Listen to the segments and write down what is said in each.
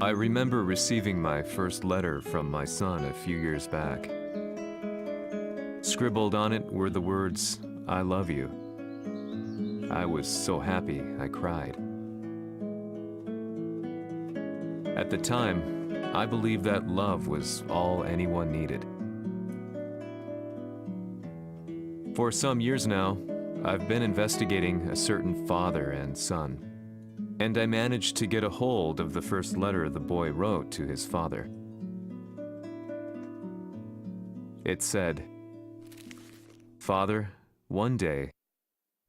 I remember receiving my first letter from my son a few years back. Scribbled on it were the words, "I love you." I was so happy I cried. At the time, I believed that love was all anyone needed. For some years now, I've been investigating a certain father and son, and I managed to get a hold of the first letter the boy wrote to his father. It said, "Father, one day,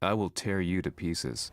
I will tear you to pieces."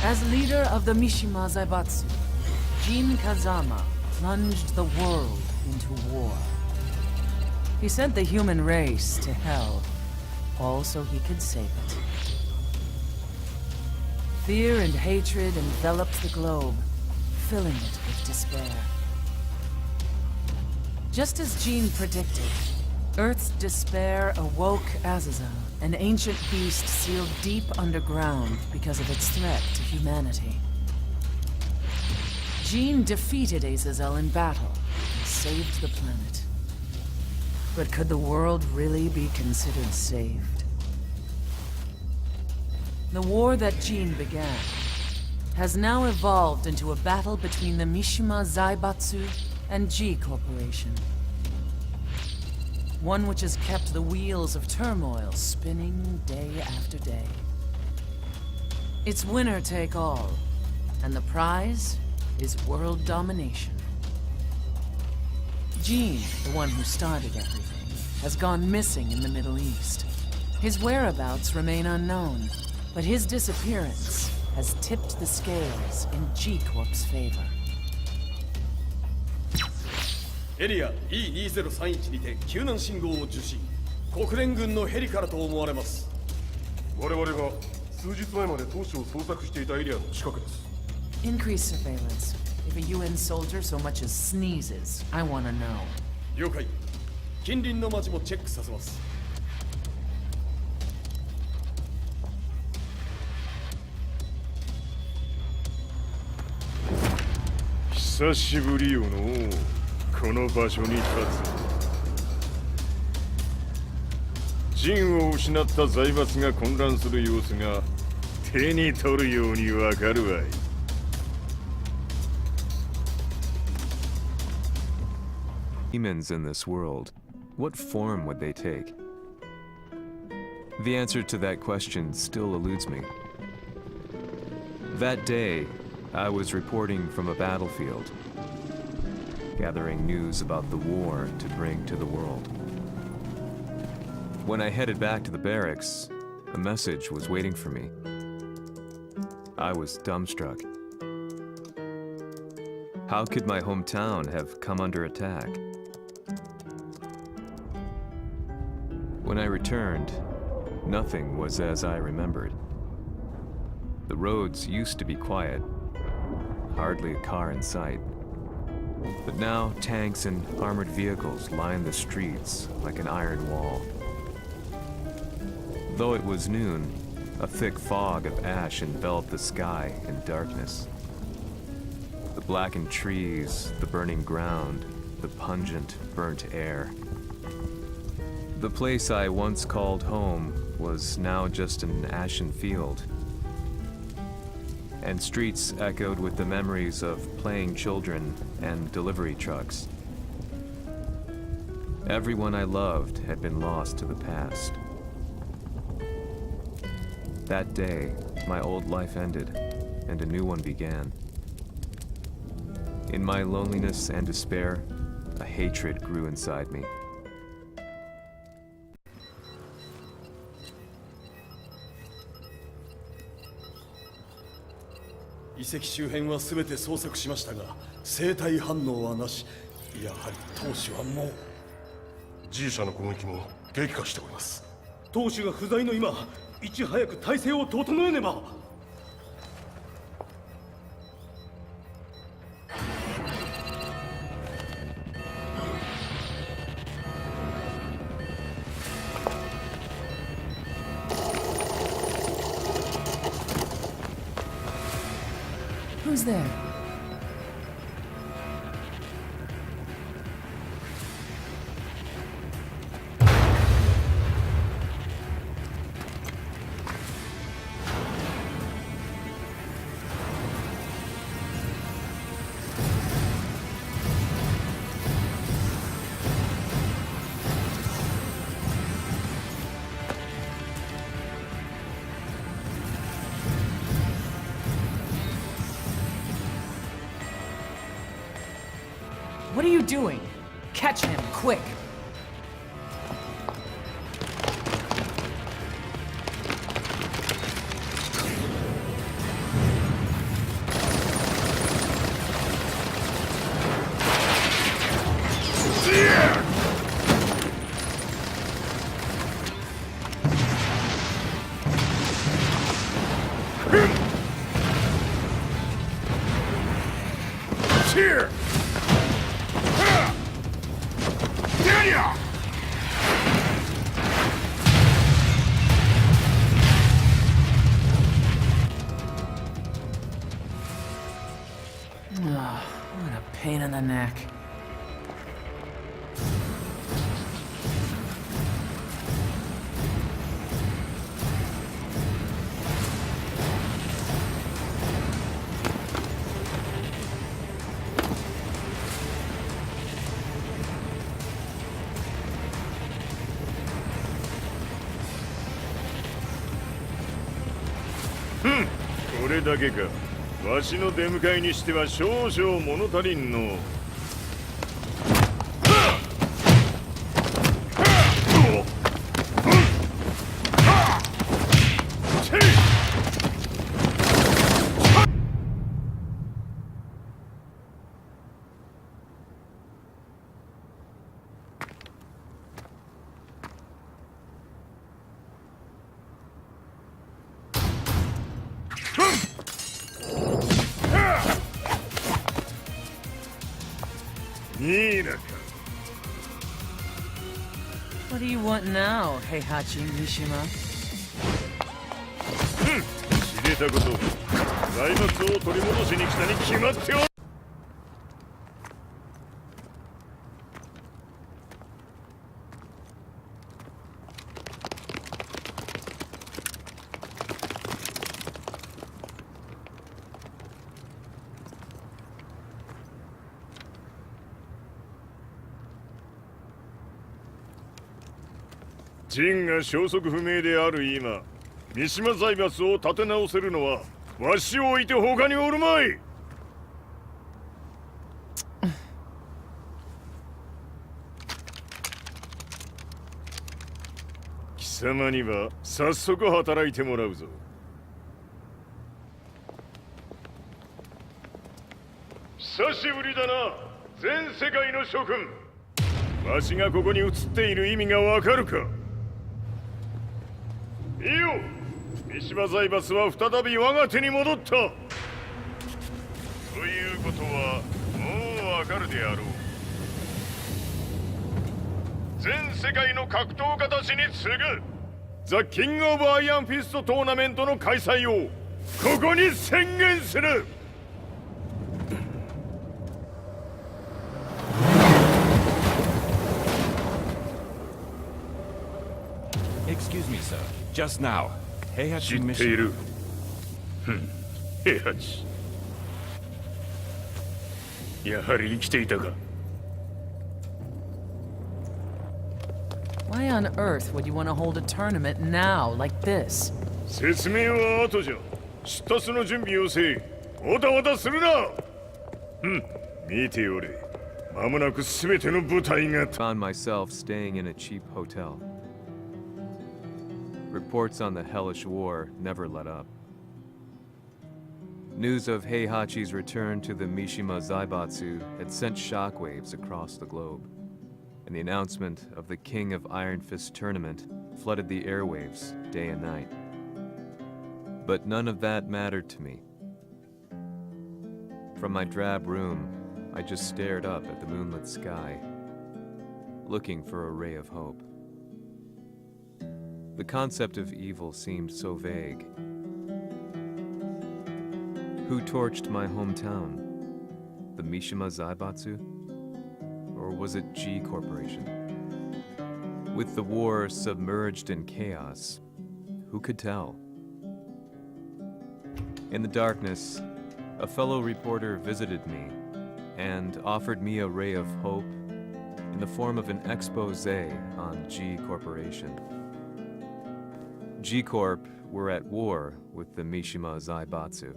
As leader of the Mishima Zaibatsu, Jin Kazama plunged the world into war. He sent the human race to hell, all so he could save it. Fear and hatred enveloped the globe, filling it with despair. Just as Jin predicted, Earth's despair awoke Azazel, an ancient beast sealed deep underground because of its threat to humanity. Jin defeated Azazel in battle and saved the planet. But could the world really be considered saved? The war that Jin began has now evolved into a battle between the Mishima Zaibatsu and G Corporation. One which has kept the wheels of turmoil spinning day after day. It's winner take all, and the prize is world domination. Jin, the one who started everything, has gone missing in the Middle East. His whereabouts remain unknown, but his disappearance has tipped the scales in G Corp's favor. エリア E2031 にて救難信号を受信。国連軍のヘリからと思われます。我々が数日前まで当初を捜索していたエリアの近くです。Increase surveillance. If a UN soldier so much as sneezes, I want to know. 了解。近隣の町もチェックさせます。久しぶりよのこの場所に立つ。陣を失った財閥が混乱する様子が手に取るようにわかるわい。Demons in this world, what form would they take? The answer to that question still eludes me. That day, I was reporting from a battlefield, gathering news about the war to bring to the world. When I headed back to the barracks, a message was waiting for me. I was dumbstruck. How could my hometown have come under attack? When I returned, nothing was as I remembered. The roads used to be quiet, hardly a car in sight. But now tanks and armored vehicles line the streets like an iron wall. Though it was noon, a thick fog of ash enveloped the sky in darkness. The blackened trees, the burning ground, the pungent, burnt air. The place I once called home was now just an ashen field. And streets echoed with the memories of playing children and delivery trucks. Everyone I loved had been lost to the past. That day, my old life ended, and a new one began. In my loneliness and despair, a hatred grew inside me. 遺跡周辺は全て捜索しましたが生体反応はなし。やはり当主はもう G 社の攻撃も激化しております。当主が不在の今いち早く体制を整えねば。 Who's there? What are you doing? Catch him, quick! Here! What a pain in the neck. Hmm. これだけか。わしの出迎えにしては少々物足りんの。What do you want now, Heihachi Mishima? 知れたこと。財閥を取り戻しに来たに決まっておる。陣が消息不明である今、三島財閥を立て直せるのはわしを置いて他におるまい。貴様には早速働いてもらうぞ。久しぶりだな、全世界の諸君。わしがここに映っている意味がわかるか。いいよ、三島財閥は再び我が手に戻った。ということはもうわかるであろう。全世界の格闘家たちに次ぐザ・キング・オブ・アイアンフィストトーナメントの開催をここに宣言する。Excuse me, sir. Just now, 平知八っている。平八。やはり生きていたか。Why on earth would you want to hold a tournament now, like this? 説明は後じゃ。出立の準備をせい。おたわたするな。見ておれ。間もなく全ての部隊が。 Found myself staying in a cheap hotel. Reports on the hellish war never let up. News of Heihachi's return to the Mishima Zaibatsu had sent shockwaves across the globe, and the announcement of the King of Iron Fist tournament flooded the airwaves day and night. But none of that mattered to me. From my drab room, I just stared up at the moonlit sky, looking for a ray of hope. The concept of evil seemed so vague. Who torched my hometown? The Mishima Zaibatsu? Or was it G Corporation? With the war submerged in chaos, who could tell? In the darkness, a fellow reporter visited me and offered me a ray of hope in the form of an expose on G Corporation. G Corp were at war with the Mishima Zaibatsu,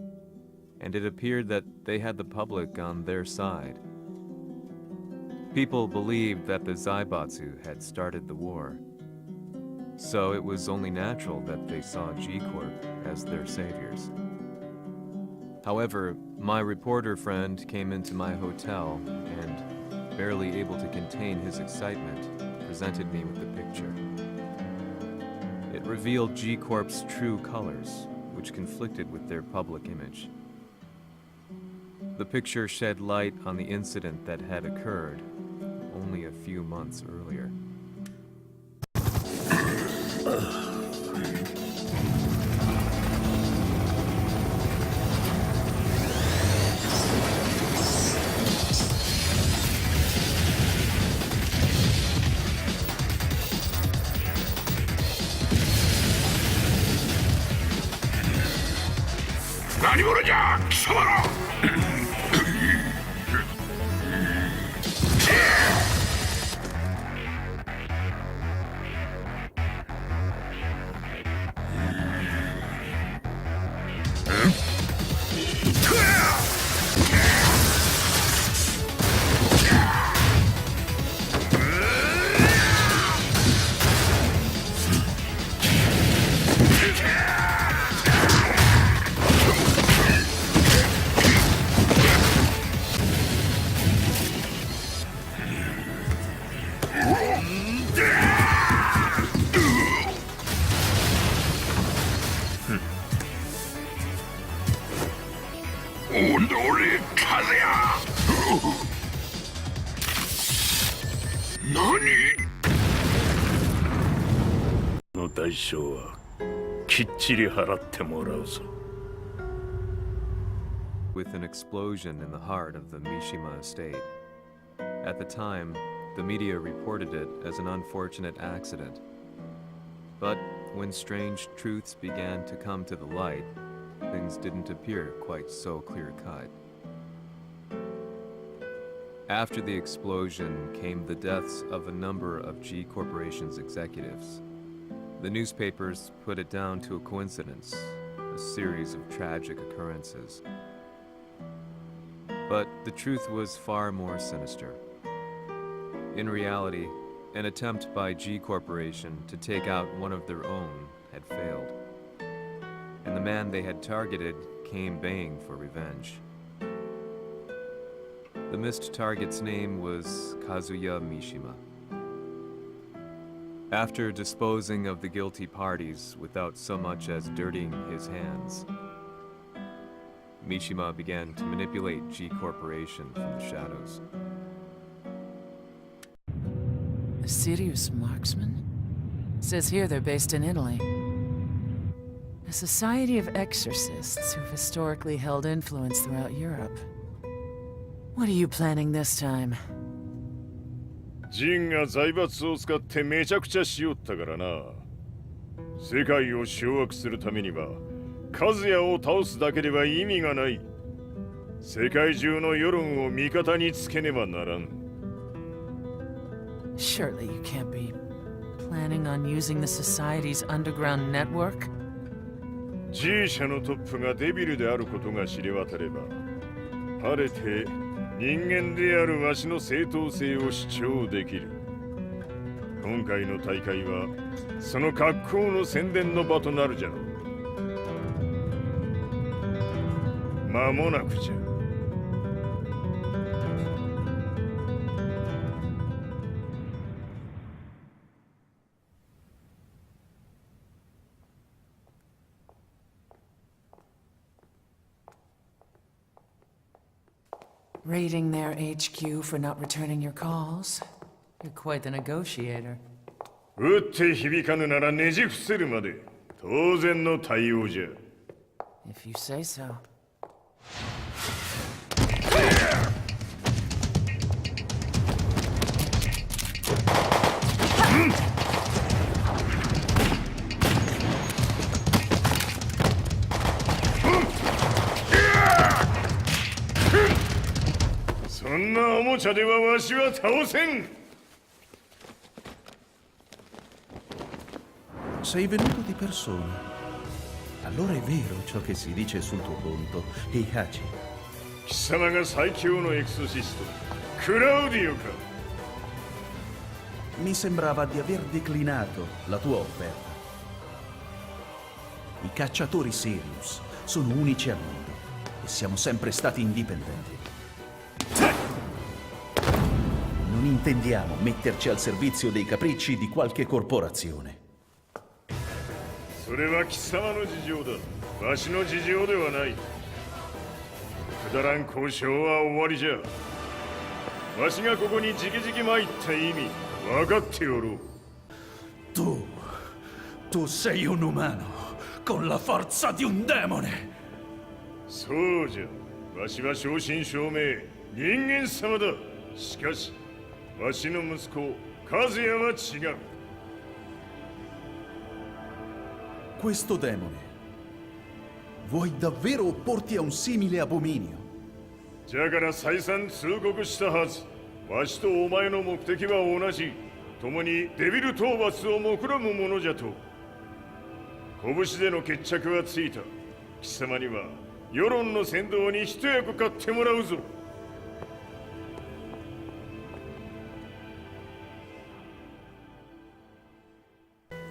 and it appeared that they had the public on their side. People believed that the Zaibatsu had started the war, so it was only natural that they saw G Corp as their saviors. However, my reporter friend came into my hotel and, barely able to contain his excitement, presented me with the picture. It revealed G Corp's true colors, which conflicted with their public image. The picture shed light on the incident that had occurred only a few months earlier. With an explosion in the heart of the Mishima estate. At the time, the media reported it as an unfortunate accident. But when strange truths began to come to the light, things didn't appear quite so clear-cut. After the explosion came the deaths of a number of G Corporation's executives. The newspapers put it down to a coincidence, a series of tragic occurrences. But the truth was far more sinister. In reality, an attempt by G Corporation to take out one of their own had failed, and the man they had targeted came baying for revenge. The missed target's name was Kazuya Mishima. After disposing of the guilty parties without so much as dirtying his hands, Mishima began to manipulate G Corporation from the shadows. A serious marksman? Says here they're based in Italy. A society of exorcists who've historically held influence throughout Europe. What are you planning this time? ジンが財閥を使ってめちゃくちゃしよったからな。世界を掌握するためにはカズヤを倒すだけでは意味がない。世界中の世論を味方につけねばならん。Surely you can't be planning on using the society's underground network? G 社のトップがデビルであることが知れ渡れば、晴れて人間であるわしの正当性を主張できる。今回の大会はその格好の宣伝の場となるじゃろう。間もなくじゃ。Raiding their HQ for not returning your calls? You're quite the negotiator. 撃って響かぬならねじ伏せるまで当然の対応じゃ。If you say so. そんなおもちゃではわしは倒せん。Sei venuto di persona. Allora è vero ciò che si dice sul tuo conto, Heihachi. 貴様が最強のエクソシスト、クラウディオか。Mi sembrava di aver declinato la tua offerta. I cacciatori Sirius sono unici al mondo e siamo sempre stati indipendenti. Non intendiamo metterci al servizio dei capricci di qualche corporazione. それは貴様の事情だ。わしの事情ではない。くだらん交渉は終わりじゃ。わしがここに直々参った意味分かっておろう。Tu sei un umano con la forza di un demone. そうじゃ。わしは正真正銘人間様だ。しかしわしの息子和也は違う。Questo demone. Vuoi davvero opporti a un simile abominio? じゃから再三通告したはず。わしとお前の目的は同じ。共にデビル討伐を目論むものじゃと。拳での決着はついた。貴様には世論の先導に一役買ってもらうぞ。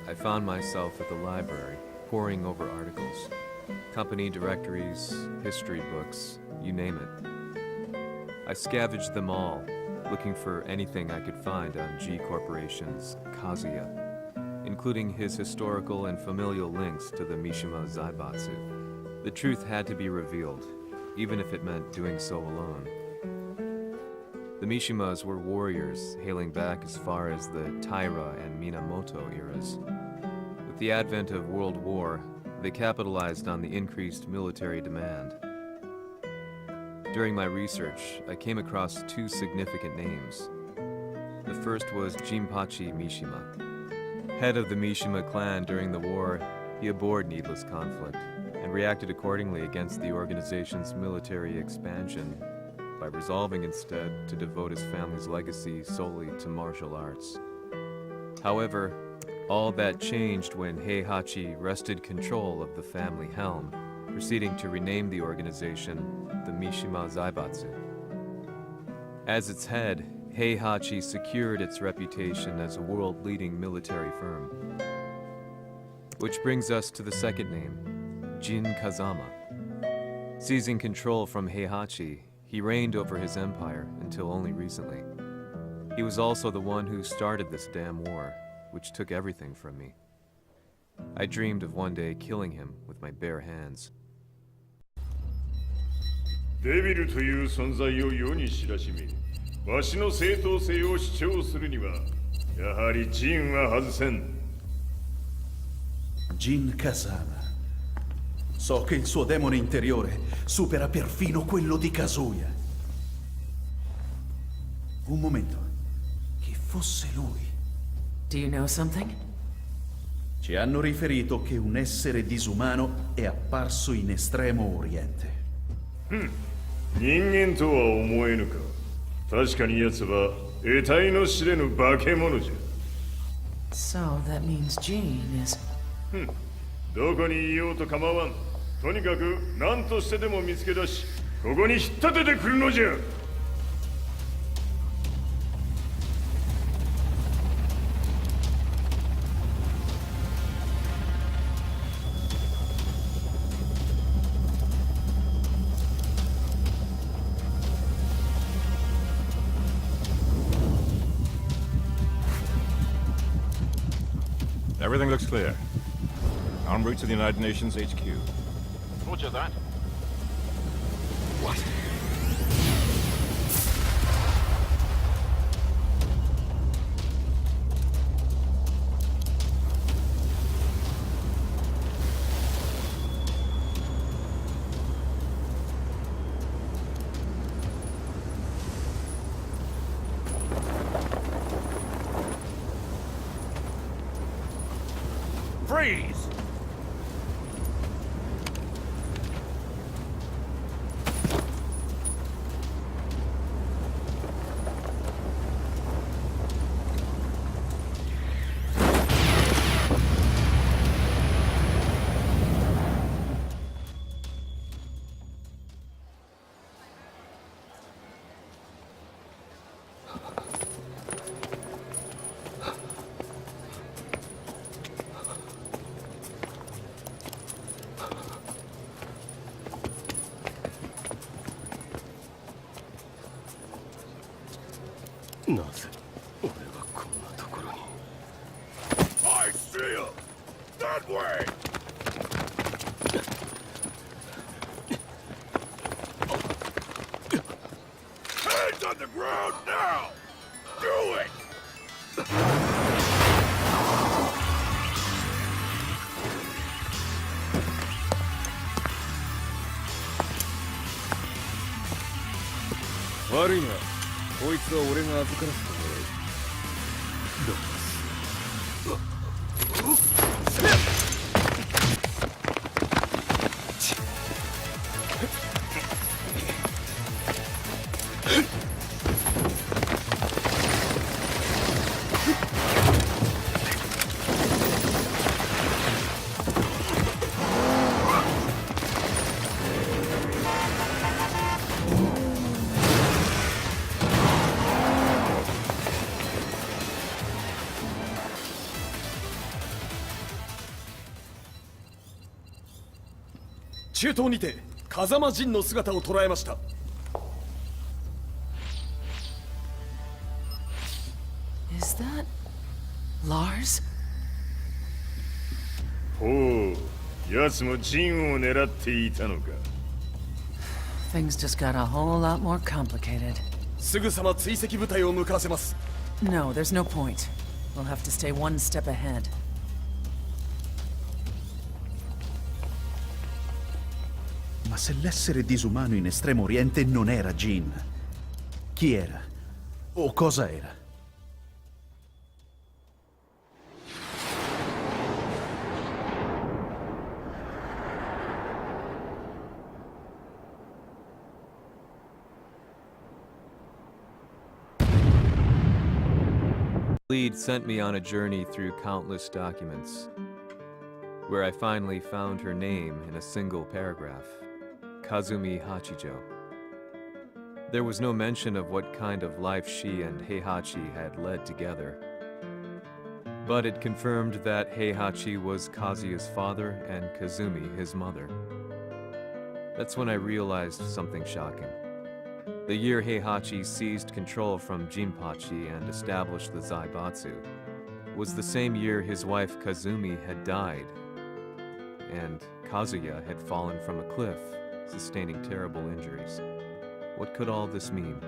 I found myself at the library, poring over articles. Company directories, history books, you name it. I scavenged them all, looking for anything I could find on G Corporation's Kazuya, including his historical and familial links to the Mishima Zaibatsu. The truth had to be revealed, even if it meant doing so alone. The Mishimas were warriors hailing back as far as the Taira and Minamoto eras. With the advent of World War, they capitalized on the increased military demand. During my research, I came across two significant names. The first was Jinpachi Mishima. Head of the Mishima clan during the war, he abhorred needless conflict and reacted accordingly against the organization's military expansion by resolving instead to devote his family's legacy solely to martial arts. However, all that changed when Heihachi wrested control of the family helm, proceeding to rename the organization the Mishima Zaibatsu. As its head, Heihachi secured its reputation as a world-leading military firm. Which brings us to the second name, Jin Kazama. Seizing control from Heihachi, he reigned over his empire until only recently. He was also the one who started this damn war, which took everything from me. I dreamed of one day killing him with my bare hands. デビルという存在を世に知らしめ、わしの正当性を主張するには、やはりジンは外せん。Jin Kazama. So che il suo demone interiore supera perfino quello di Kazuya. Un momento. Chi fosse lui? Do you know something? Ci hanno riferito che un essere disumano è apparso in Estremo Oriente. 人間とは思えぬか。確かに奴は得体の知れぬ化け物じゃ。So that means Jean is... どこにいようと構わん。とにかく何としてでも見つけ出し、ここに引っ立ててくるのじゃ。Everything looks clear. En route to the United Nations HQ. Roger that. What? Freeze! I see him! That way! Hands on the ground now! Do it!中東にて風間陣の姿を捉えました。Is that... Lars? ほう、奴もジンを狙っていたのか。Things just got a whole lot more complicated. すぐさま追跡部隊を向かわせます。No, there's no point. We'll have to stay one step ahead. Ma se l'essere disumano in Estremo Oriente non era Jin, chi era? O cosa era? Lead sent me on a journey through countless documents, where I finally found her name in a single paragraph. Kazumi Hachijo. There was no mention of what kind of life she and Heihachi had led together. But it confirmed that Heihachi was Kazuya's father and Kazumi his mother. That's when I realized something shocking. The year Heihachi seized control from Jinpachi and established the Zaibatsu, was the same year his wife Kazumi had died, and Kazuya had fallen from a cliff, sustaining terrible injuries. What could all this mean?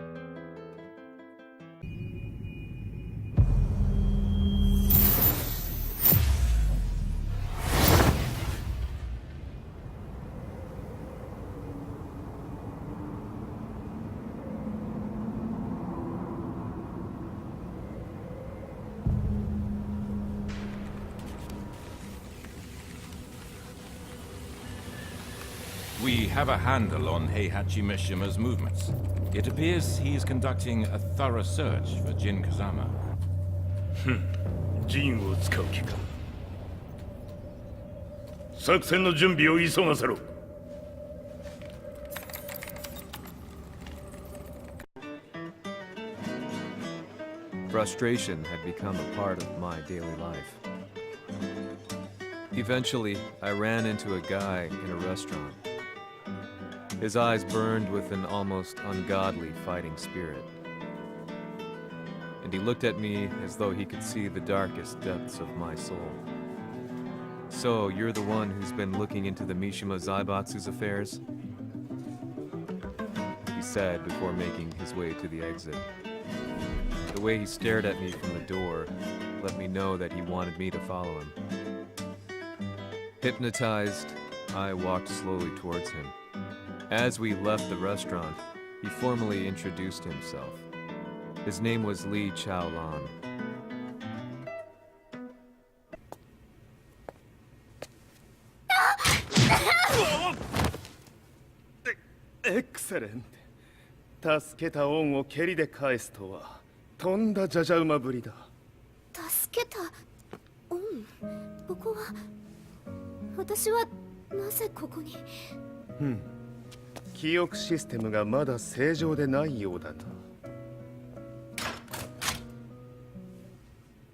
We have a handle on Heihachi Mishima's movements. It appears he is conducting a thorough search for Jin Kazama. ジンを使う気か。作戦の準備を急がせろ。Frustration had become a part of my daily life. Eventually, I ran into a guy in a restaurant. His eyes burned with an almost ungodly fighting spirit. And he looked at me as though he could see the darkest depths of my soul. So, you're the one who's been looking into the Mishima Zaibatsu's affairs? He said before making his way to the exit. The way he stared at me from the door let me know that he wanted me to follow him. Hypnotized, I walked slowly towards him. As we left the restaurant, he formally introduced himself. His name was Lee Chaolan. Excellent. 助けた恩を蹴りで返すとはとんだじゃじゃ馬ぶりだ。助けた恩。ここは私はなぜここに。記憶システムがまだ正常でないようだな。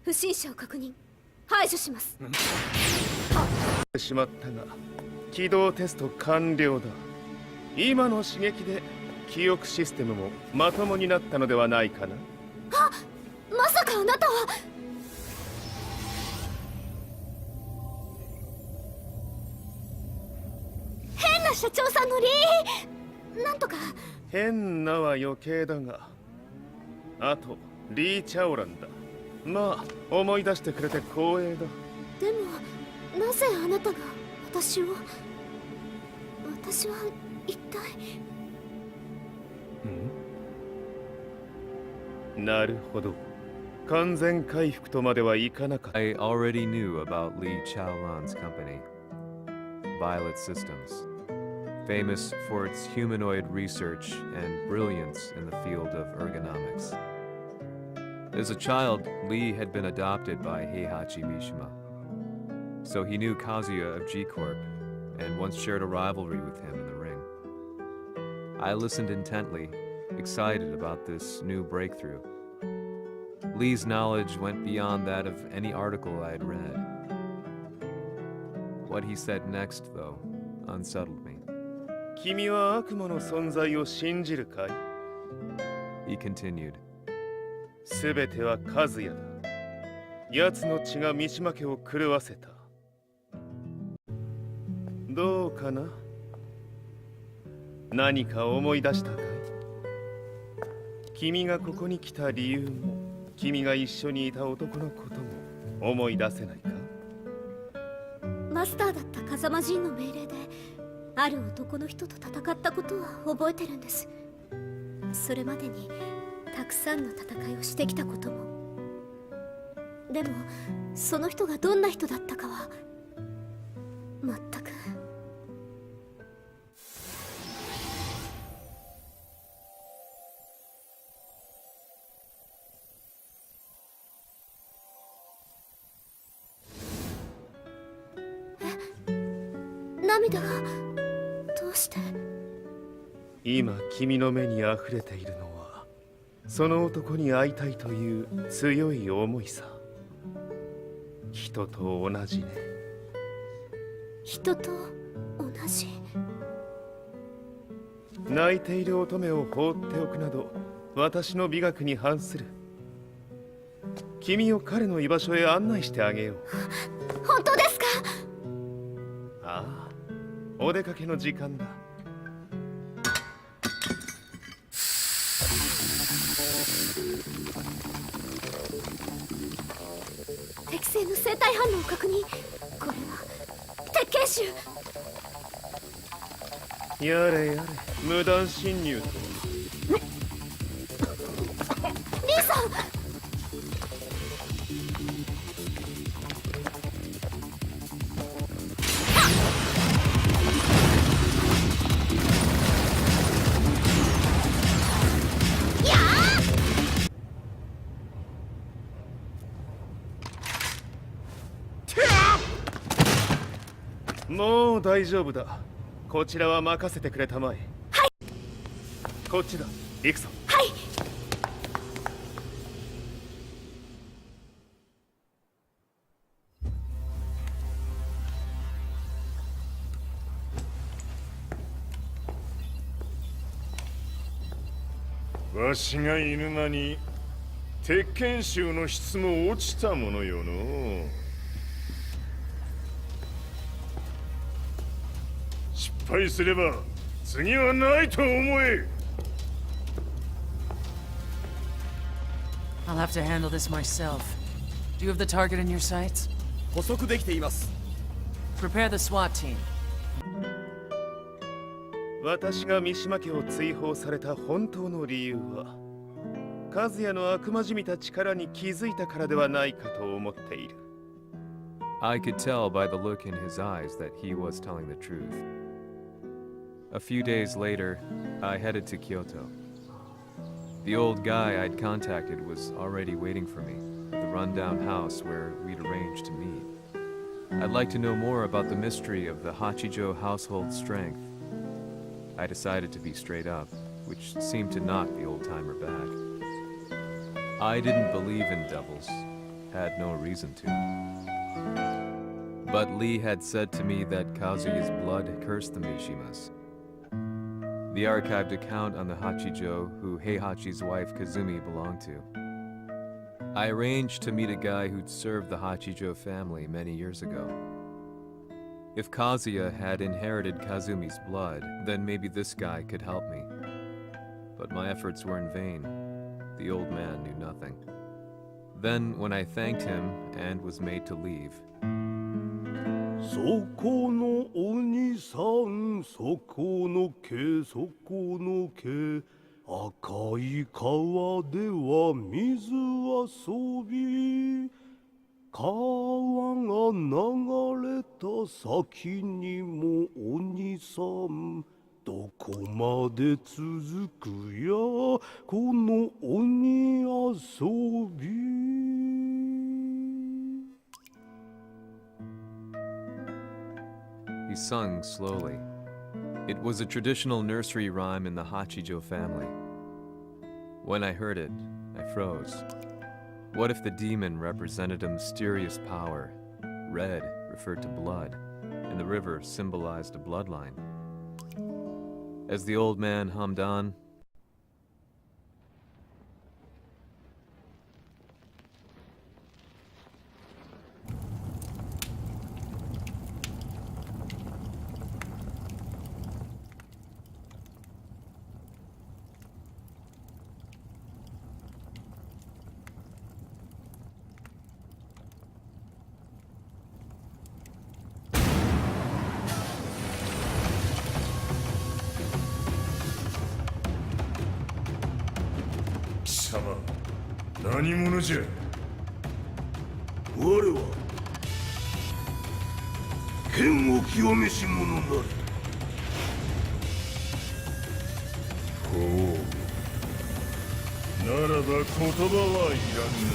不審者を確認。排除します。しまったが、起動テスト完了だ。今の刺激で記憶システムもまともになったのではないかな。まさかあなたは。変な社長さんのリーなんとか。変なは余計だが、あとリー・チャオランだ。まあ思い出してくれて光栄だ。でもなぜあなたが私を。私は一体。なるほど。完全回復とまではいかなかった。I already knew about Lee Chaolan's company, Violet Systems, famous for its humanoid research and brilliance in the field of ergonomics. As a child, Lee had been adopted by Heihachi Mishima, so he knew Kazuya of G-Corp and once shared a rivalry with him in the ring. I listened intently, excited about this new breakthrough. Lee's knowledge went beyond that of any article I had read. What he said next, though, unsettled me. 君は悪魔の存在を信じるかい？ He continued. すべては和也だ。奴の血が三島家を狂わせた。どうかな？何か思い出したかい？君がここに来た理由も、君が一緒にいた男のことも思い出せないか？マスターだった風間陣の命令である男の人と戦ったことは覚えてるんです。それまでにたくさんの戦いをしてきたことも。でもその人がどんな人だったかは全く。涙がどうして。今君の目に溢れているのはその男に会いたいという強い思いさ。人と同じね。人と同じ。泣いている乙女を放っておくなど私の美学に反する。君を彼の居場所へ案内してあげよう。本当ですか？ああ、お出かけの時間だ。適正の生体反応を確認。これは鉄拳臭。やれやれ、無断侵入と。リーさん。もう大丈夫だ。こちらは任せてくれたまえ。はい。こっちだ。行くぞ。はい。わしが犬間に鉄拳臭の質も落ちたものよの。失敗すれば次はないと思え。 I'll have to handle this myself. Do you have the target in your sights? 捕捉できています。 Prepare the SWAT team. 私が三島家を追放された本当の理由は、和也の悪魔じみた力に気づいたからではないかと思っている。I could tell by the look in his eyes that he was telling the truth. A few days later, I headed to Kyoto. The old guy I'd contacted was already waiting for me at the rundown house where we'd arranged to meet. I'd like to know more about the mystery of the Hachijo household strength. I decided to be straight up, which seemed to knock the old-timer back. I didn't believe in devils, had no reason to. But Lee had said to me that Kazuya's blood cursed the Mishimas. The archived account on the Hachijo who Heihachi's wife Kazumi belonged to. I arranged to meet a guy who'd served the Hachijo family many years ago. If Kazuya had inherited Kazumi's blood, then maybe this guy could help me. But my efforts were in vain. The old man knew nothing. Then, when I thanked him and was made to leave, そこのお兄さん、そこの毛、そこの毛、赤い川では水遊び、川が流れた先にもお兄さん、どこまで続くやこの鬼遊び。 he sung slowly. It was a traditional nursery rhyme in the Hachijo family. When I heard it, I froze. What if the demon represented a mysterious power? Red referred to blood, and the river symbolized a bloodline. As the old man hummed on,何者じゃ。我は剣を清めし者なり。ほう。ならば言葉はいらんな。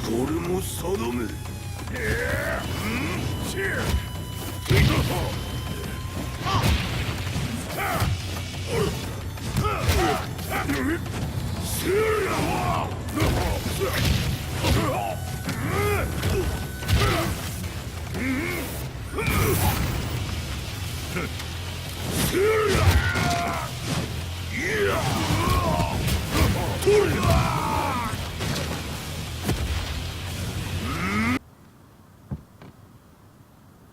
これも定め。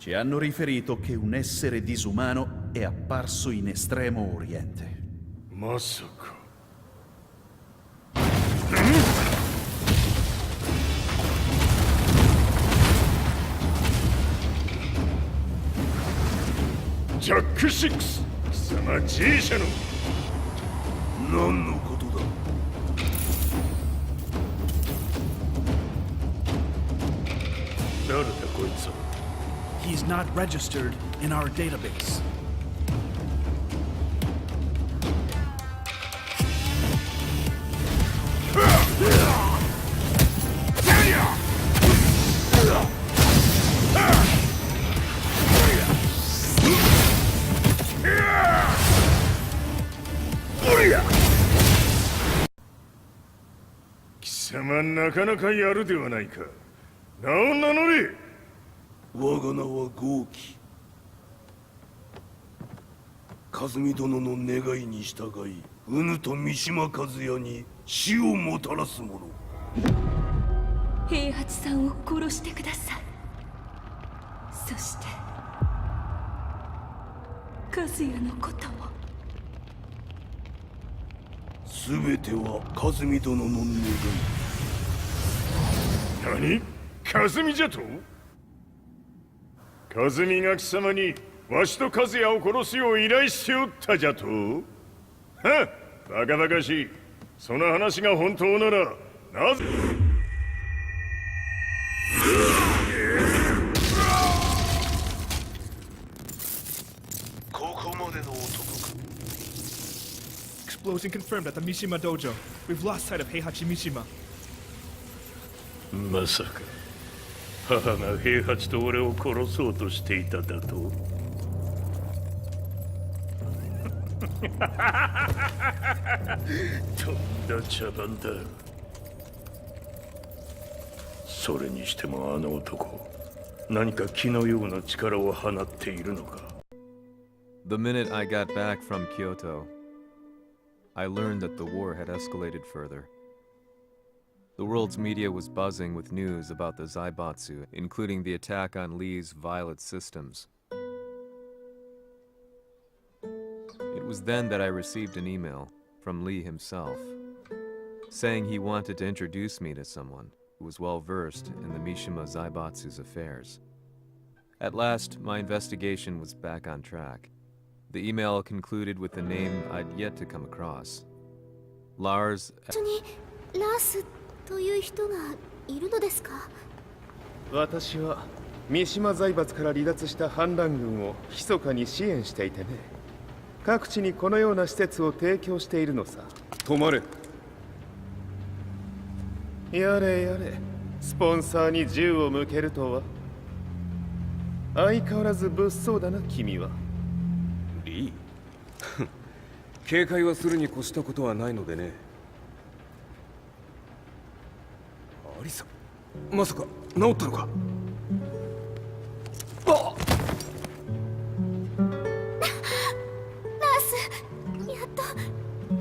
Ci hanno riferito che un essere disumano è apparso in Estremo Oriente. まさか。ジャック6、貴様 G 社の何のことだ。誰だこいつは。 He's not registered in our database. Memoria! 貴様なかなかやるではないか。名を名乗れ。我が名は豪輝。和美殿の願いに従い、うぬと三島和也に死をもたらす者。平八さんを殺してください。そして和也のことも。すべては和美殿の願い。何？和美じゃと？和美が貴様にわしと和也を殺すよう依頼しておったじゃと？はっ、バカバカしい。その話が本当ならなぜ？ここまでの男か。 Explosion confirmed at the Mishima dojo. We've lost sight of Heihachi Mishima. まさか母が平八と俺を殺そうとしていただと？とんだ茶番だ。それにしてもあの男、何か気のような力を放っているのか。 The minute I got back from Kyoto, I learned that the war had escalated further. The world's media was buzzing with news about the Zaibatsu, including the attack on Lee's Violet systems. It was then that I received an email from Lee himself, saying he wanted to introduce me to someone who was well versed in the Mishima Zaibatsu's affairs. At last, my investigation was back on track. The email concluded with a name I'd yet to come across. Lars... ラースという人がいるのですか？私は三島財閥から離脱した反乱軍を密かに支援していてね。各地にこのような施設を提供しているのさ。止まれ。やれやれ、スポンサーに銃を向けるとは。相変わらず物騒だな、君は。リー警戒はするに越したことはないのでね。アリサ、まさか治ったのか？あっ！ラース、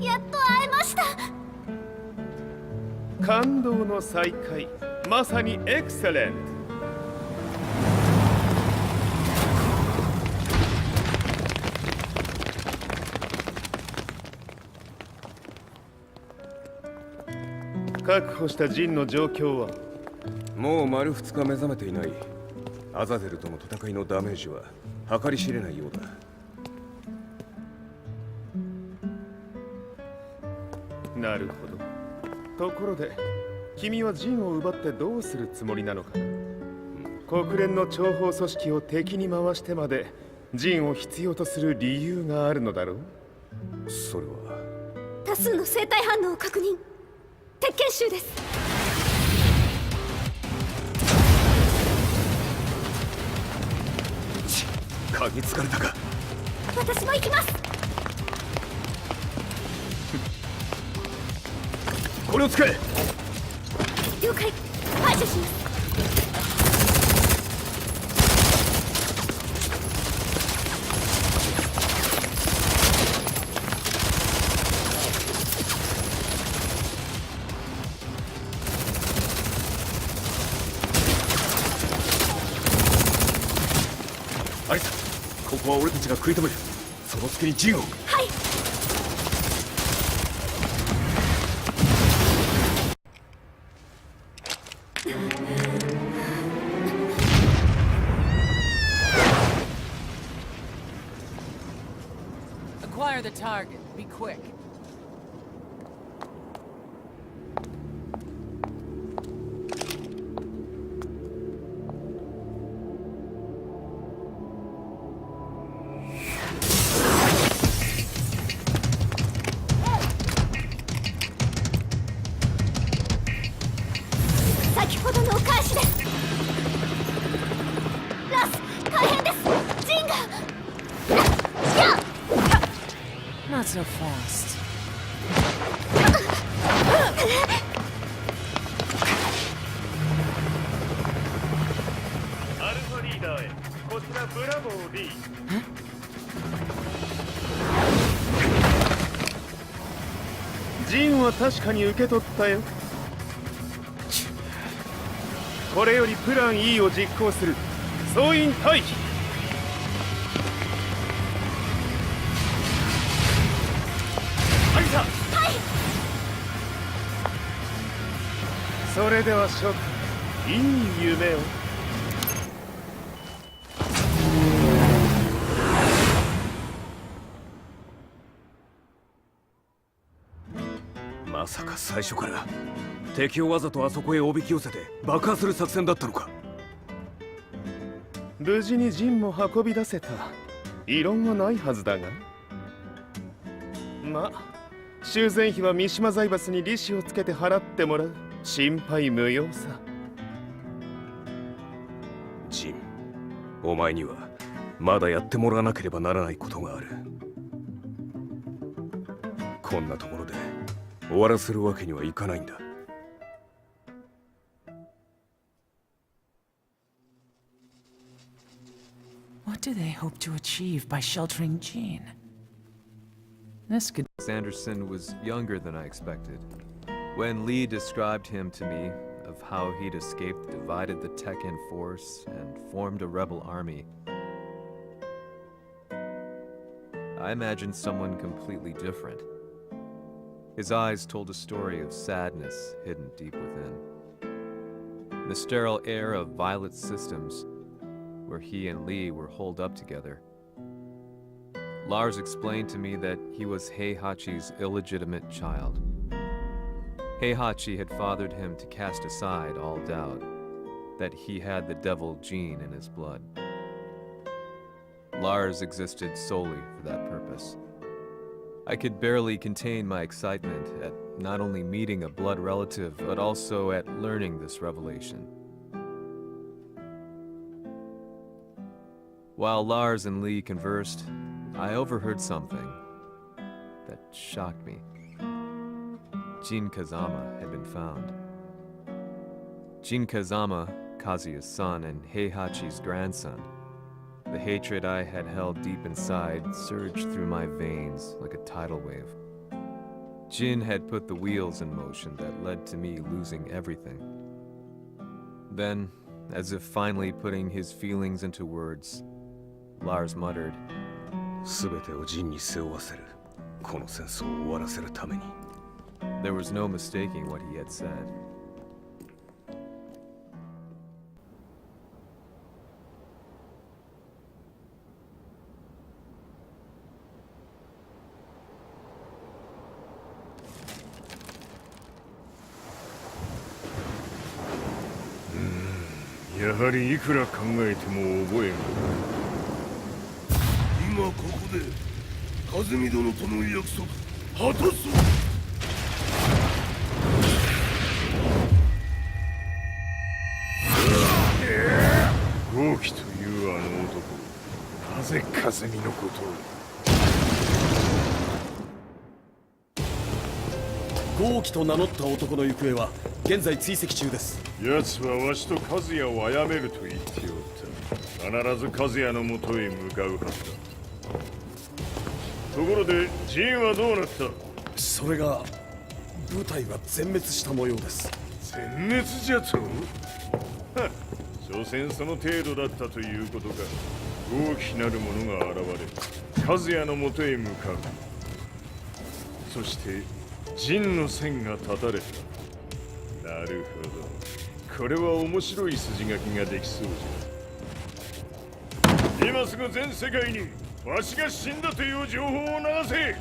やっと会えました。感動の再会、まさにエクセレント。確保したジンの状況は？もう丸2日目覚めていない。アザゼルとの戦いのダメージは計り知れないようだ。なるほど。ところで、君はジンを奪ってどうするつもりなのかな？国連の諜報組織を敵に回してまでジンを必要とする理由があるのだろう？それは多数の生体反応を確認。鉄拳衆です。嗅ぎつかれたか？私も行きます。これを使え。了解。排除します。アリサ、ここは俺たちが食い止める。その隙にジンを。はい。Acquire the target. Be quick. Not so fast. アルファリーダーへ。こちらブラボー D。ジンは確かに受け取ったよ。これよりプラン E を実行する。総員退避。アリサ。はい。それでは諸君、いい夢を。まさか最初から敵をわざとあそこへおびき寄せて爆破する作戦だったのか。無事にジンも運び出せた。異論はないはずだが。まあ修繕費は三島財閥に利子をつけて払ってもらう。心配無用さ。ジン、お前にはまだやってもらわなければならないことがある。こんなところで終わらせるわけにはいかないんだ。What do they hope to achieve by sheltering Jean? This could... Sanderson was younger than I expected. When Lee described him to me, of how he'd escaped, divided the Tekken force, and formed a rebel army, I imagined someone completely different. His eyes told a story of sadness hidden deep within. The sterile air of Violet Systems, where he and Lee were holed up together. Lars explained to me that he was Heihachi's illegitimate child. Heihachi had fathered him to cast aside all doubt that he had the devil gene in his blood. Lars existed solely for that purpose. I could barely contain my excitement at not only meeting a blood relative, but also at learning this revelation. While Lars and Lee conversed, I overheard something that shocked me. Jin Kazama had been found. Jin Kazama, Kazuya's son and Heihachi's grandson. The hatred I had held deep inside surged through my veins like a tidal wave. Jin had put the wheels in motion that led to me losing everything. Then, as if finally putting his feelings into words, Lars muttered, 全てをジンに背負わせる。この戦争を終わらせるために。 There was no mistaking what he had said. Hmm. やはりいくら考えても覚えがない。今ここで風見殿との約束果たそう。豪輝というあの男、なぜ風見のことを。豪輝と名乗った男の行方は現在追跡中です。奴はわしと和也を殺めると言っておった。必ず和也のもとへ向かうはずだ。ところでジンはどうなった。それが部隊は全滅した模様です。全滅じゃと。はっ、所詮その程度だったということか。大きなる者が現れ、和也のもとへ向かう。そして陣の線が断たれた。なるほど、これは面白い筋書きができそうじゃ。今すぐ全世界にわしが死んだという情報を流せ。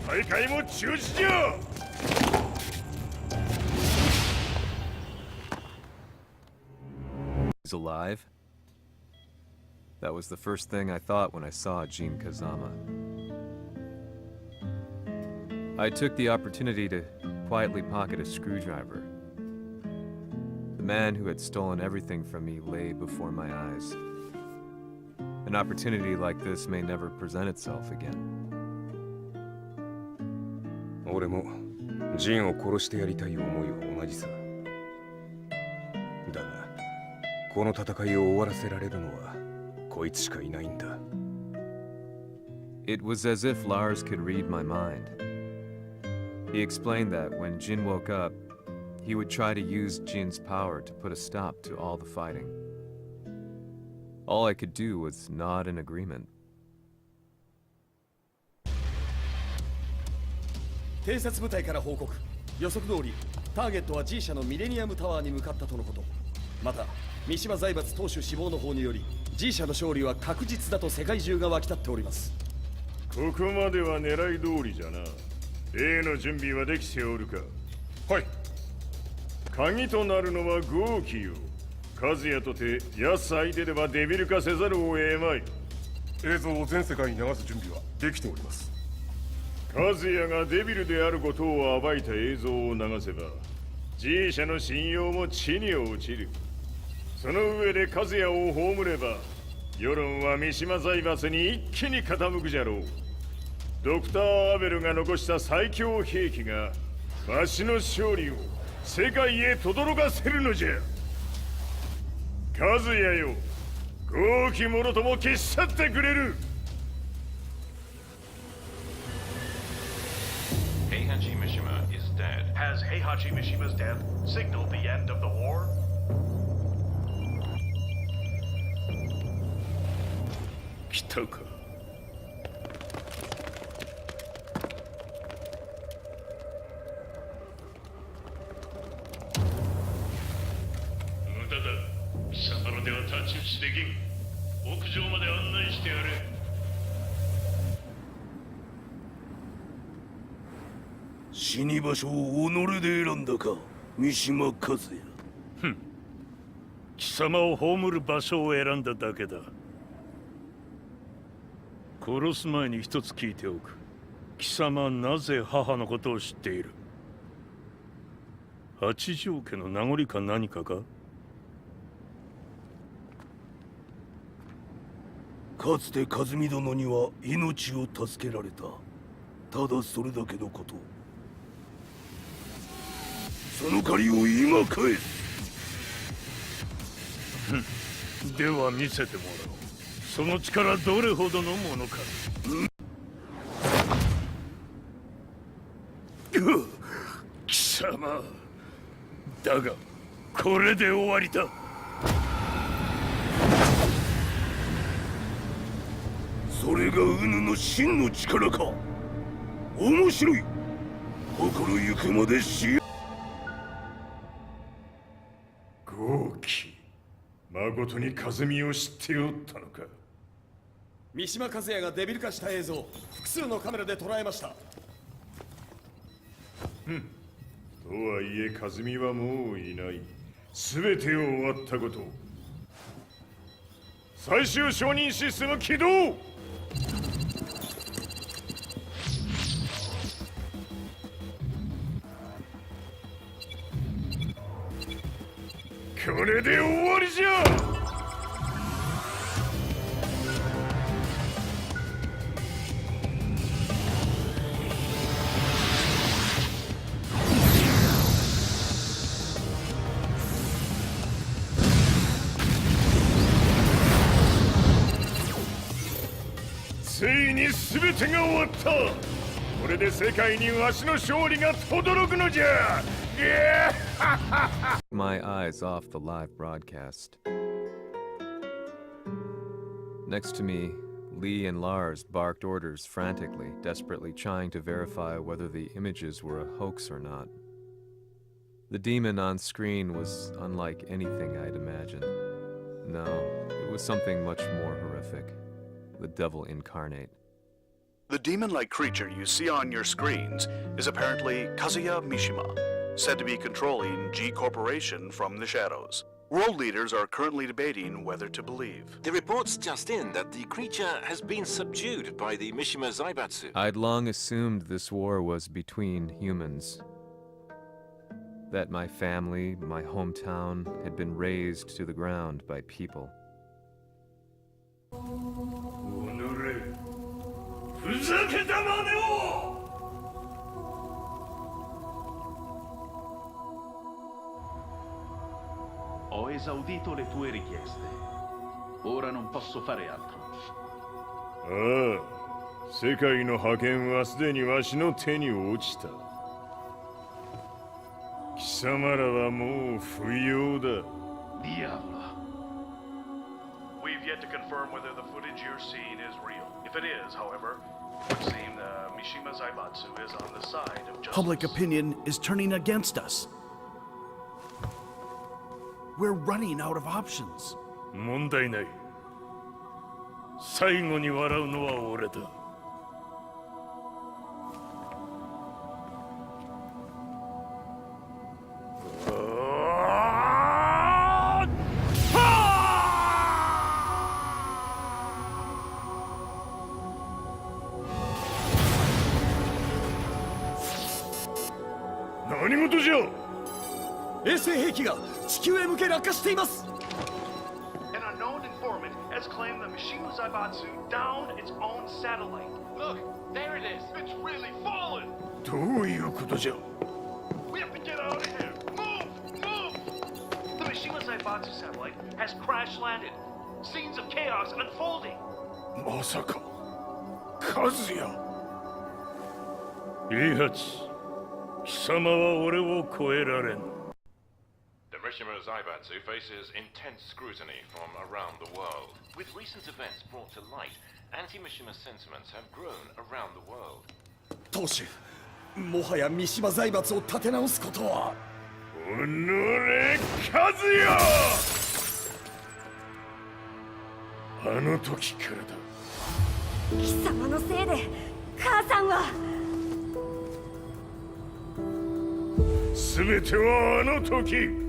大会も中止じゃ。He's alive? That was the first thing I thought when I saw Jin Kazama. I took the opportunity to quietly pocket a screwdriver. The man who had stolen everything from me lay before my eyes. An opportunity like this may never present itself again. 俺もジンを殺してやりたい思いは同じさ。だが、この戦いを終わらせられるのはこいつしかいないんだ。It was as if Lars could read my mind. He explained that when Jin woke up, he would try to use Jin's power to put a stop to all the fighting. All I could do was nod in agreement. 偵察部隊から報告。予測通りターゲットは G 社のミレニアムタワーに向かったとのこと。また三島財閥当主死亡の方により G 社の勝利は確実だと世界中が沸き立っております。ここまでは狙い通りじゃな。例の準備はできておるか。はい。鍵となるのは豪気よ。和也とて安相手ではデビル化せざるを得まい。映像を全世界に流す準備はできております。和也がデビルであることを暴いた映像を流せば G 社の信用も地に落ちる。その上で和也を葬れば世論は三島財閥に一気に傾くじゃろう。ドクター・アベルが残した最強兵器がわしの勝利を世界へ轟かせるのじゃ。和也よ、豪気者とも消し去ってくれる。Heihachi Mishima is dead. Has Heihachi Mishima's death signaled the end of the war? 来たか。無駄だ。貴様の手は太刀打ちできん。屋上まで案内してやれ。死に場所を己で選んだか、三島和也。貴様を葬る場所を選んだだけだ。殺す前に一つ聞いておく。貴様はなぜ母のことを知っている？八条家の名残か何かか？かつて和美殿には命を助けられた。ただそれだけのこと。その借りを今返す。では見せてもらおう。その力どれほどのものか。貴様だがこれで終わりだ。それがウヌの真の力か。面白い。心ゆくまでし。豪気、誠に和美を知っておったのか。三島和也がデビル化した映像、複数のカメラで捉えました。とはいえ和美はもういない。全てを終わったこと。最終承認システム起動。これで終わりじゃ。ついに全てが終わった。これで世界にわしの勝利が轟くのじゃ。My eyes off the live broadcast. Next to me, Lee and Lars barked orders frantically, desperately trying to verify whether the images were a hoax or not. The demon on screen was unlike anything I'd imagined. No, it was something much more horrific. The devil incarnate. The demon-like creature you see on your screens is apparently Kazuya Mishima, said to be controlling G Corporation from the shadows. World leaders are currently debating whether to believe. The reports just in that the creature has been subdued by the Mishima Zaibatsu. I'd long assumed this war was between humans. That my family, my hometown, had been razed to the ground by people. ふざけたまねを Ho esaudito le tue richieste. Ora non posso fare altro. ああ、世界の覇権はすでにわしの手に落ちた。貴様らはもう不要だ。Diavola. We've yet to confirm whether the footage you're seeing is real. If it is, however, it would seem the Mishima Zaibatsu is on the side of justice. Public opinion is turning against us. We're running out of options. 問題ない。最後に笑うのは俺だ。何事じゃ。衛星兵器が地球へ向け落下しています。 An unknown informant has claimed the Mishima Zaibatsu downed its own satellite. Look, there it is. It's really fallen. どういうことじゃ。 We have to get out of here. Move! Move! The Mishima Zaibatsu satellite has crash landed. Scenes of chaos unfolding. まさか、カズヤ。イハチ、貴様は俺を超えられん。 The Mishima Zaibatsu faces intense scrutiny from around the world. With recent events brought to light, anti-Mishima sentiments have grown around the world. 当主、もはや三島財閥を立て直すことは。おのれ、カズヤ！あの時からだ。貴様のせいで母さんは。全てはあの時。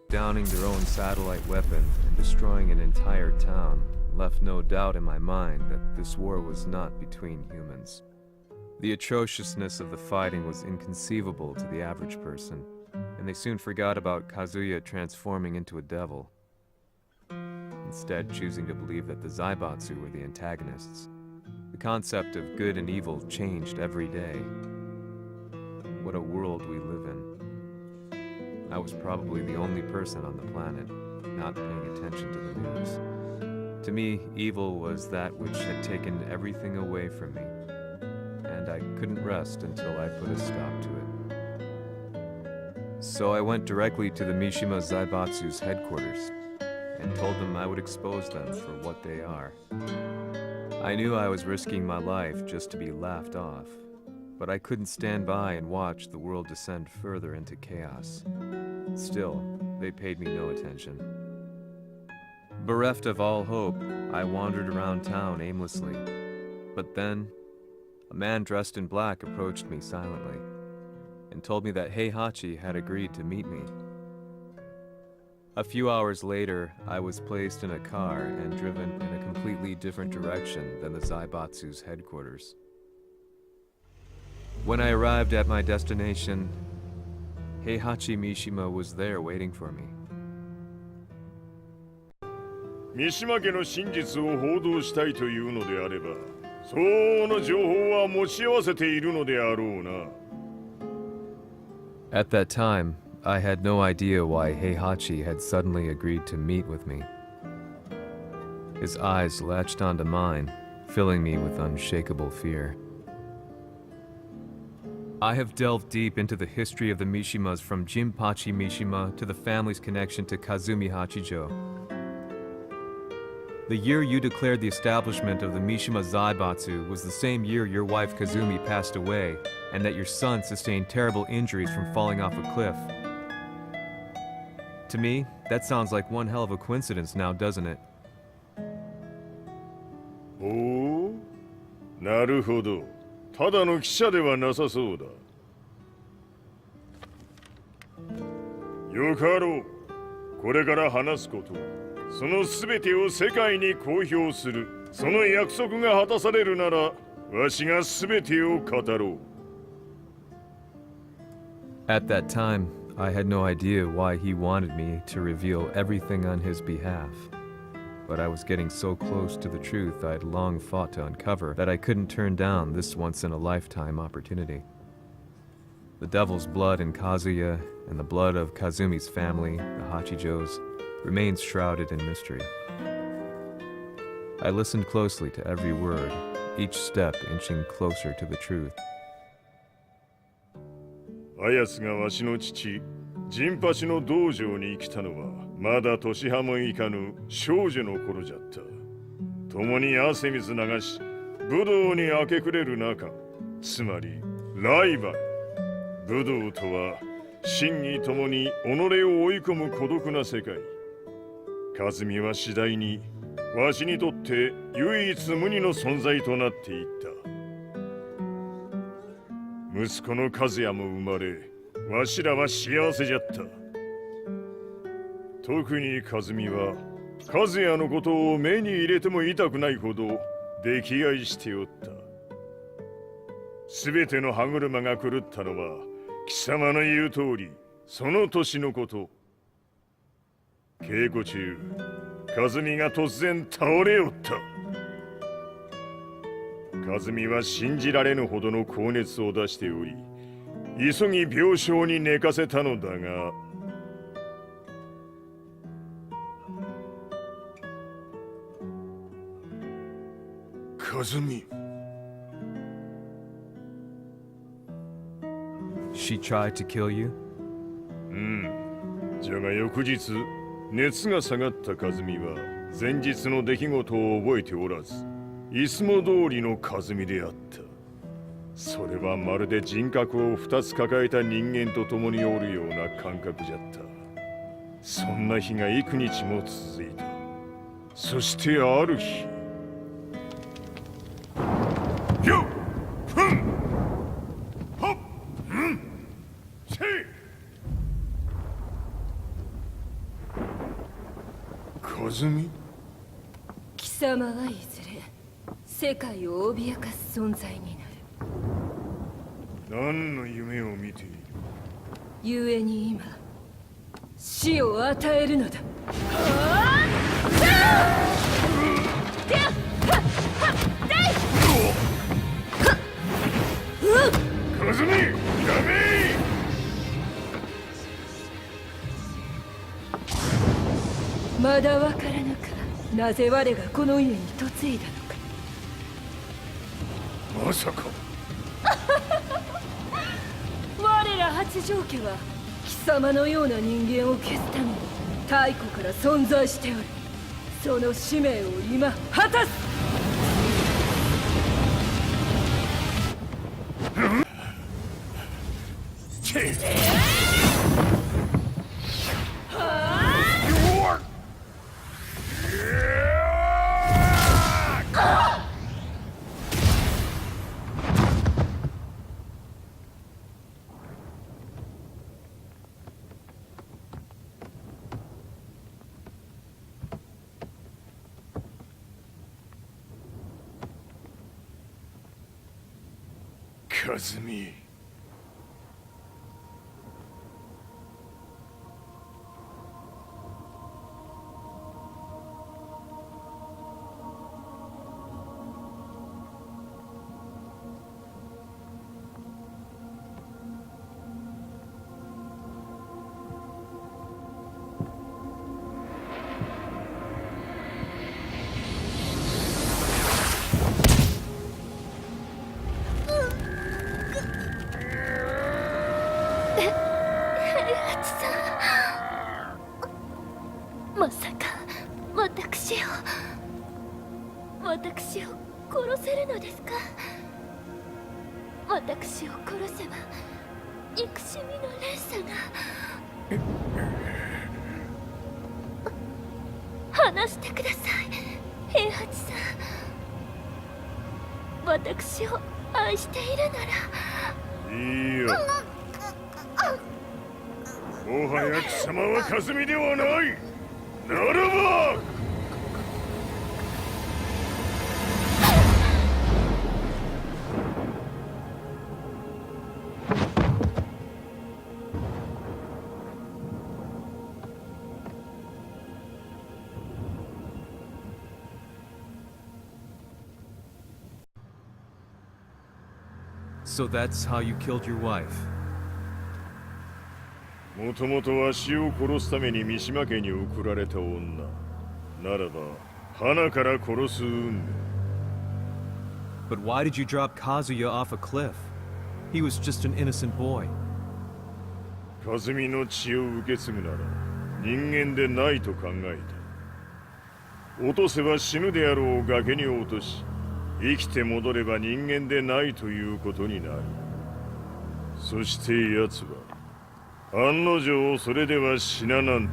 Downing their own satellite weapon and destroying an entire town left no doubt in my mind that this war was not between humans. The atrociousness of the fighting was inconceivable to the average person, and they soon forgot about Kazuya transforming into a devil, instead choosing to believe that the Zaibatsu were the antagonists. The concept of good and evil changed every day. What a world we live in. I was probably the only person on the planet not paying attention to the news. To me, evil was that which had taken everything away from me, and I couldn't rest until I put a stop to it. So I went directly to the Mishima Zaibatsu's headquarters and told them I would expose them for what they are. I knew I was risking my life just to be laughed off, but I couldn't stand by and watch the world descend further into chaos. Still, they paid me no attention. Bereft of all hope, I wandered around town aimlessly. But then, a man dressed in black approached me silently and told me that Heihachi had agreed to meet me. A few hours later, I was placed in a car and driven in a completely different direction than the Zaibatsu's headquarters. When I arrived at my destination, Heihachi Mishima was there waiting for me. 三島家の真実を報道したいというのであれば、相応の情報は持ち合わせているのであろうな。At that time, I had no idea why Heihachi had suddenly agreed to meet with me. His eyes latched onto mine, filling me with unshakable fear. I have delved deep into the history of the Mishimas from Jinpachi Mishima to the family's connection to Kazumi Hachijo. The year you declared the establishment of the Mishima Zaibatsu was the same year your wife Kazumi passed away, and that your son sustained terrible injuries from falling off a cliff. To me, that sounds like one hell of a coincidence now, doesn't it? おお、なるほど。ただの記者ではなさそうだ。よかろう。これから話すこと、そのすべてを世界に公表する。その約束が果たされるなら、わしがすべてを語ろう。At that time, I had no idea why he wanted me to reveal everything on his behalf. But I was getting so close to the truth I'd long fought to uncover that I couldn't turn down this once-in-a-lifetime opportunity. The devil's blood in Kazuya and the blood of Kazumi's family, the Hachijos, remains shrouded in mystery. I listened closely to every word, each step inching closer to the truth. あやつがわしの父、ジンパチの道場に来たのは、まだ年端もいかぬ少女の頃じゃった。共に汗水流し、武道に明け暮れる中、つまりライバル。武道とは、真に共に己を追い込む孤独な世界。和美は次第に、わしにとって唯一無二の存在となっていった。息子の和也も生まれ、わしらは幸せじゃった。特に和美は、和也のことを目に入れても痛くないほど溺愛しておった。すべての歯車が狂ったのは、貴様の言う通り、その年のこと。稽古中、和美が突然倒れおった。和美は信じられぬほどの高熱を出しており、急ぎ病床に寝かせたのだが、和美。She tried to kill you? じゃが翌日、熱が下がった和美は、前日の出来事を覚えておらず、いつも通りの和美であった。それはまるで人格を2つ抱えた人間と共におるような感覚じゃった。そんな日が幾日も続いた。そしてある日、よっふんほっうんせい和美。貴様はいずれ世界を脅かす存在になる。何の夢を見ている？故に今死を与えるのだ。和美、やめ！まだわからぬか、なぜ我がこの家に嫁いだのか。まさか。我ら八丈家は貴様のような人間を消すために太古から存在しておる。その使命を今果たす。和美。まさか私を殺せるのですか？私を殺せば憎しみの連鎖が。話してください、平八さん。私を愛しているなら。いいよ。もはや貴様はカズミではない。ならばSo that's how you killed your wife. もともとわしを殺すために三島家に送られた女ならば花から殺す運命。 But why did you drop Kazuya off a cliff? He was just an innocent boy. カズミの血を受け継ぐなら人間でないと考えた。落とせば死ぬであろう崖に落とし、生きて戻れば人間でないということになる。そして奴は案の定それでは死ななんだ。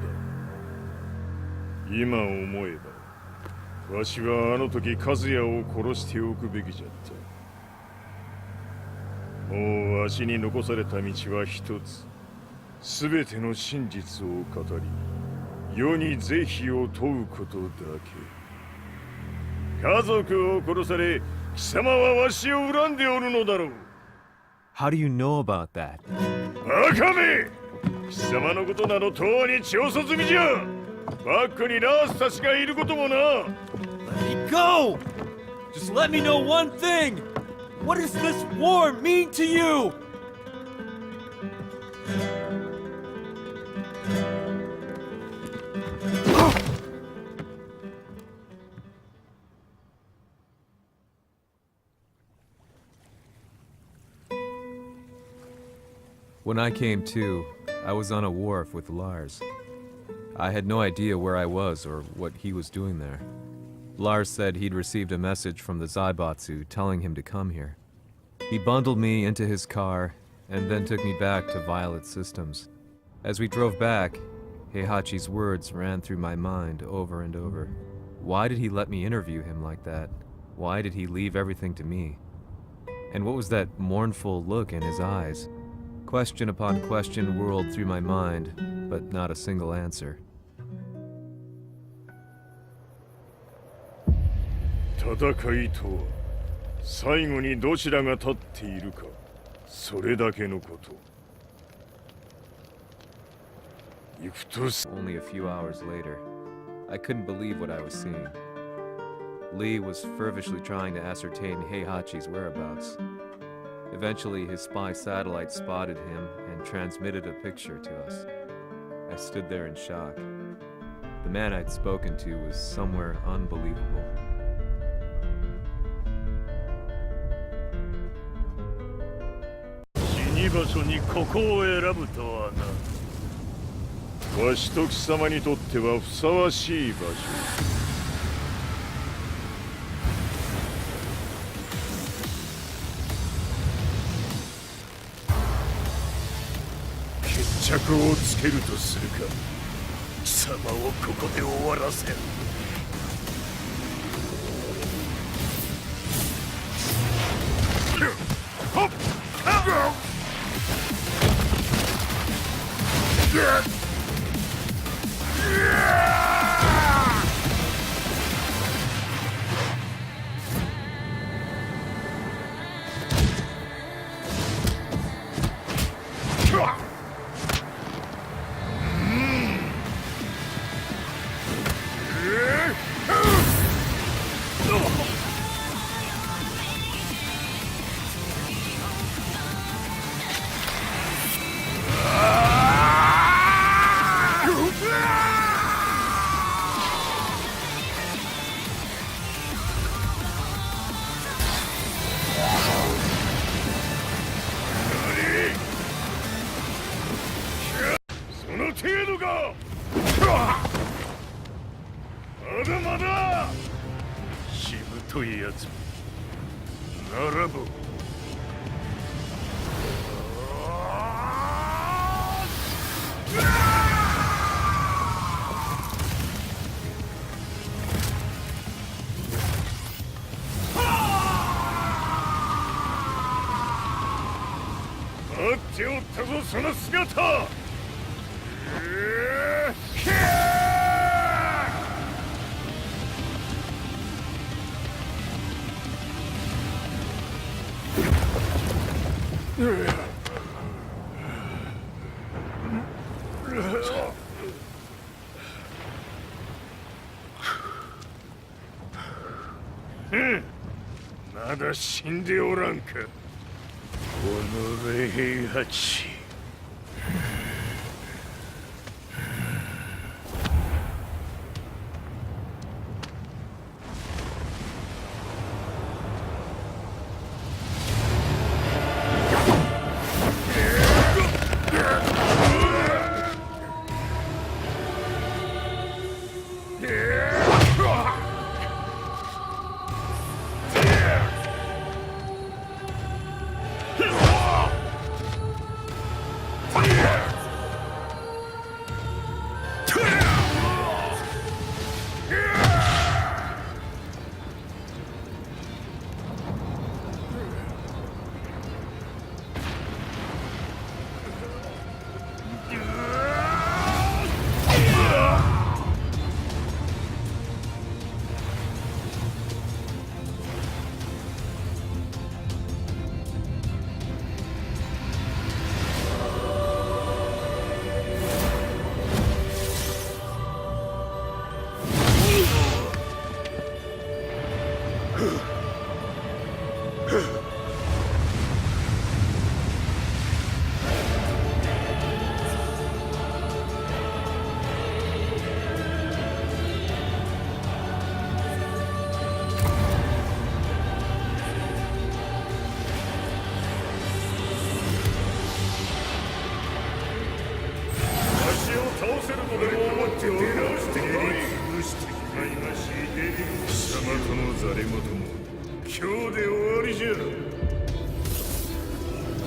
今思えばわしはあの時和也を殺しておくべきじゃった。もうわしに残された道は一つ。すべての真実を語り世に是非を問うことだけ。家族を殺され貴様はわしを恨んでおるのだろう。 How do you know about that? バカめ！貴様のことなどとうに調査済みじゃ。バックにラースたちがいることもな。 Let me go! Just let me know one thing! What does this war mean to you? When I came to, I was on a wharf with Lars. I had no idea where I was or what he was doing there. Lars said he'd received a message from the Zaibatsu telling him to come here. He bundled me into his car and then took me back to Violet Systems. As we drove back, Heihachi's words ran through my mind over and over. Why did he let me interview him like that? Why did he leave everything to me? And what was that mournful look in his eyes? Question upon question whirled through my mind, but not a single answer. 戦いとは最後にどちらが立っているか、それだけのこと。行くと Only a few hours later, I couldn't believe what I was seeing. Lee was fervently trying to ascertain Heihachi's whereabouts. Eventually, his spy satellite spotted him and transmitted a picture to us. I stood there in shock. The man I'd spoken to was somewhere unbelievable. 死に場所にここを選ぶとはな。わしと貴様にとってはふさわしい場所。決着をつけるとするか。貴様をここで終わらせる。だ。しぶといやつならば待っておったぞその姿。まだ死んでおらんか。おのれ平八。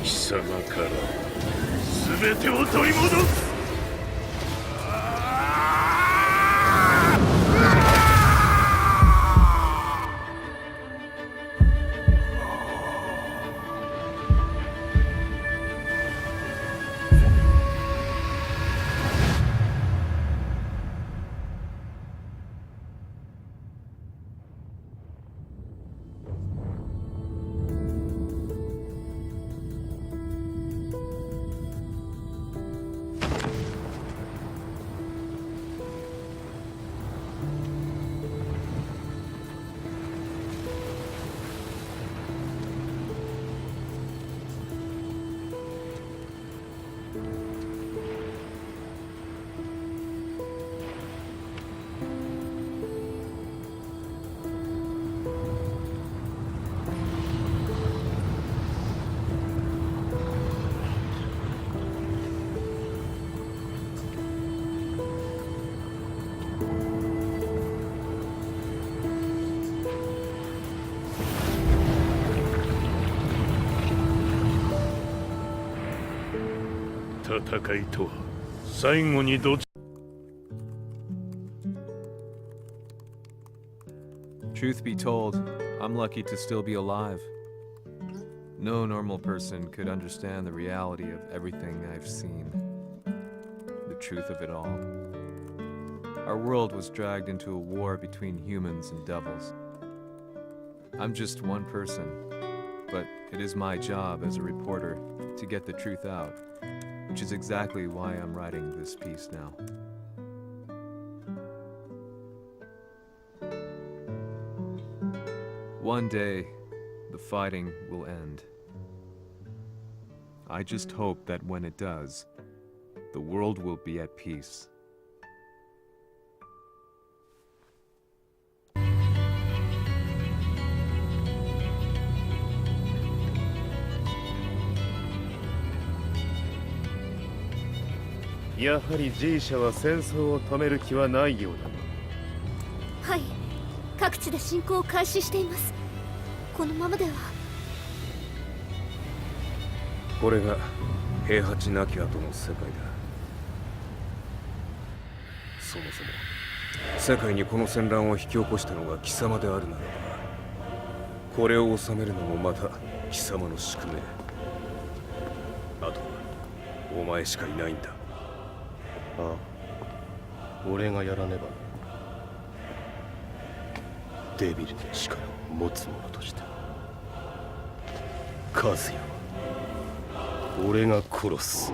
貴様から全てを取り戻す。戦いとは最後にどち。 Truth be told, I'm lucky to still be alive. No normal person could understand the reality of everything I've seen. The truth of it all. Our world was dragged into a war between humans and devils. I'm just one person, but it is my job as a reporter to get the truth out, which is exactly why I'm writing this piece now. One day, the fighting will end. I just hope that when it does, the world will be at peace. Yaはり G 社は戦争を止める気はないようだな。はい。各地で侵攻を開始しています。このままでは。これが平八なき後の世界だ。そもそも世界にこの戦乱を引き起こしたのが貴様であるならば、これを治めるのもまた貴様の宿命。あとはお前しかいないんだ。ああ、俺がやらねば。デビルの力を持つ者として和也は俺が殺す。